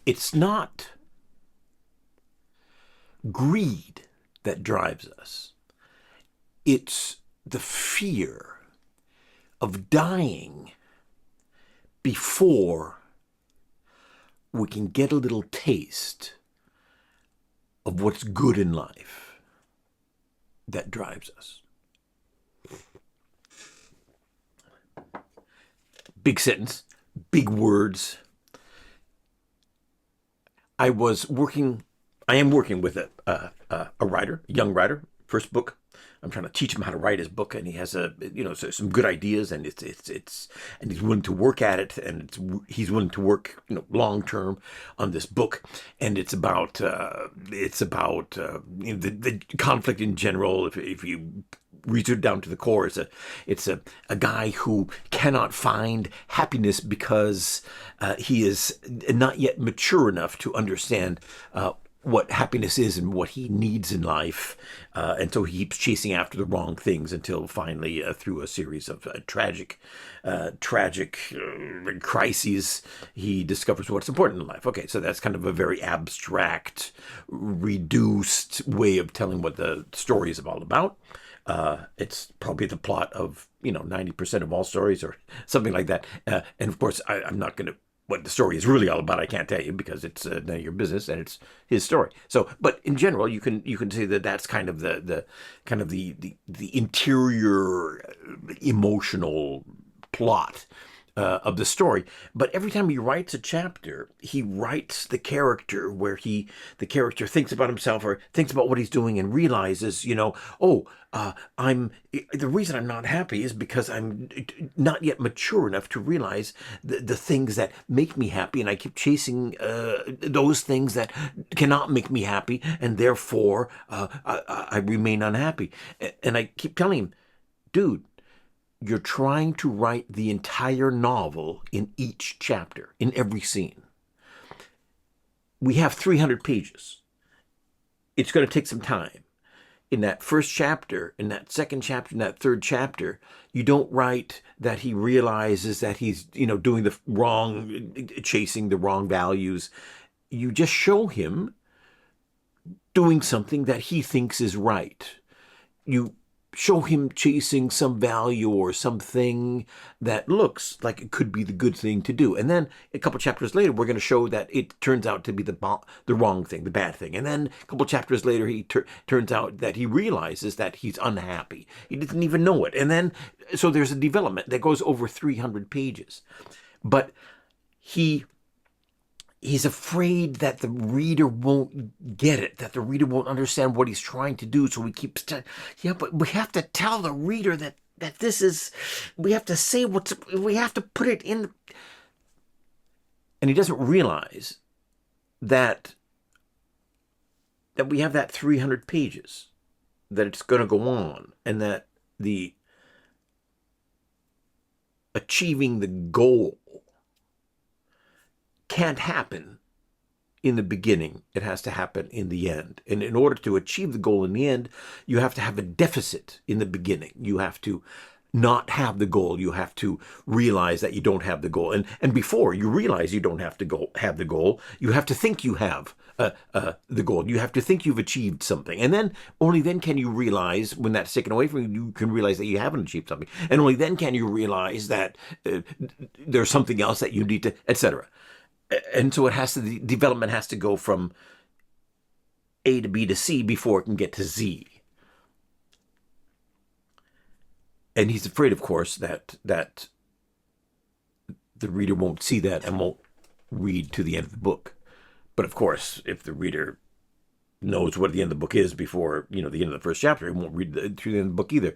it's not greed that drives us. It's the fear of dying before we can get a little taste of what's good in life that drives us. Big sentence, big words. I am working with a writer, a young writer, first book. I'm trying to teach him how to write his book, and he has some good ideas, and and he's willing to work at it, and he's willing to work long term on this book, and it's about the conflict in general. If you reach it down to the core, it's a guy who cannot find happiness because he is not yet mature enough to understand what happiness is and what he needs in life. And so he keeps chasing after the wrong things until finally, through a series of tragic crises, he discovers what's important in life. Okay, so that's kind of a very abstract, reduced way of telling what the story is all about. It's probably the plot of 90% of all stories or something like that. And of course, I'm not going to. What the story is really all about, I can't tell you because it's none of your business and it's his story. So, but in general, you can say that that's kind of the interior emotional plot of the story. But every time he writes a chapter, he writes the character where the character thinks about himself or thinks about what he's doing and realizes, the reason I'm not happy is because I'm not yet mature enough to realize the things that make me happy, and I keep chasing those things that cannot make me happy, and therefore I remain unhappy. And I keep telling him, dude, you're trying to write the entire novel in each chapter, in every scene. We have 300 pages. It's going to take some time. In that first chapter, in that second chapter, in that third chapter, you don't write that he realizes that he's, doing the wrong, chasing the wrong values. You just show him doing something that he thinks is right. You show him chasing some value or something that looks like it could be the good thing to do. And then a couple chapters later, we're going to show that it turns out to be the wrong thing, the bad thing. And then a couple chapters later, he turns out that he realizes that he's unhappy. He didn't even know it. And then, so there's a development that goes over 300 pages. But he's afraid that the reader won't get it, that the reader won't understand what he's trying to do. So he keeps but we have to tell the reader that this is, we have to say we have to put it in. And he doesn't realize that we have that 300 pages, that it's going to go on, and that the achieving the goal can't happen in the beginning. It has to happen in the end. And in order to achieve the goal in the end, you have to have a deficit in the beginning. You have to not have the goal. You have to realize that you don't have the goal. And before you realize you don't have to have the goal, you have to think you have the goal. You have to think you've achieved something. And then, only then can you realize, when that's taken away from you, you can realize that you haven't achieved something. And only then can you realize that there's something else that you need to, etc. And so the development has to go from A to B to C before it can get to Z. And he's afraid, of course, that the reader won't see that and won't read to the end of the book. But of course, if the reader knows what the end of the book is before, the end of the first chapter, he won't read through the end of the book either.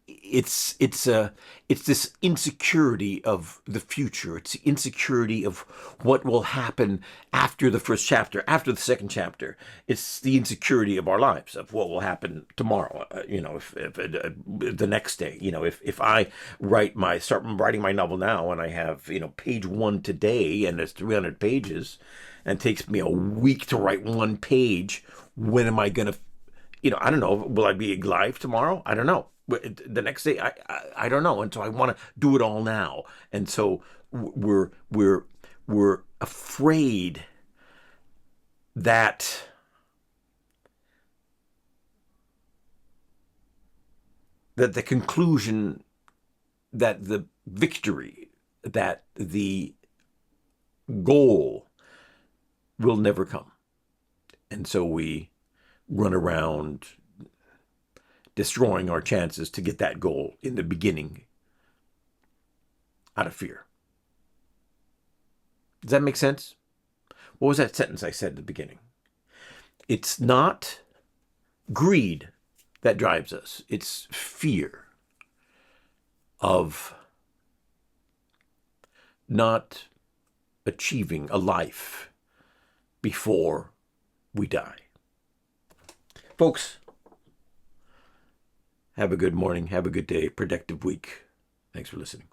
It's this insecurity of the future. It's the insecurity of what will happen after the first chapter, after the second chapter. It's the insecurity of our lives, of what will happen tomorrow. If the next day. If I start writing my novel now, and I have page 1 today, and it's 300 pages, and it takes me a week to write one page. When am I gonna? I don't know. Will I be alive tomorrow? I don't know. The next day, I don't know, and so I want to do it all now, and so we're afraid that the conclusion, that the victory, that the goal will never come. And so we run around destroying our chances to get that goal in the beginning out of fear. Does that make sense? What was that sentence I said at the beginning? It's not greed that drives us. It's fear of not achieving a life before we die. Folks, have a good morning. Have a good day. Productive week. Thanks for listening.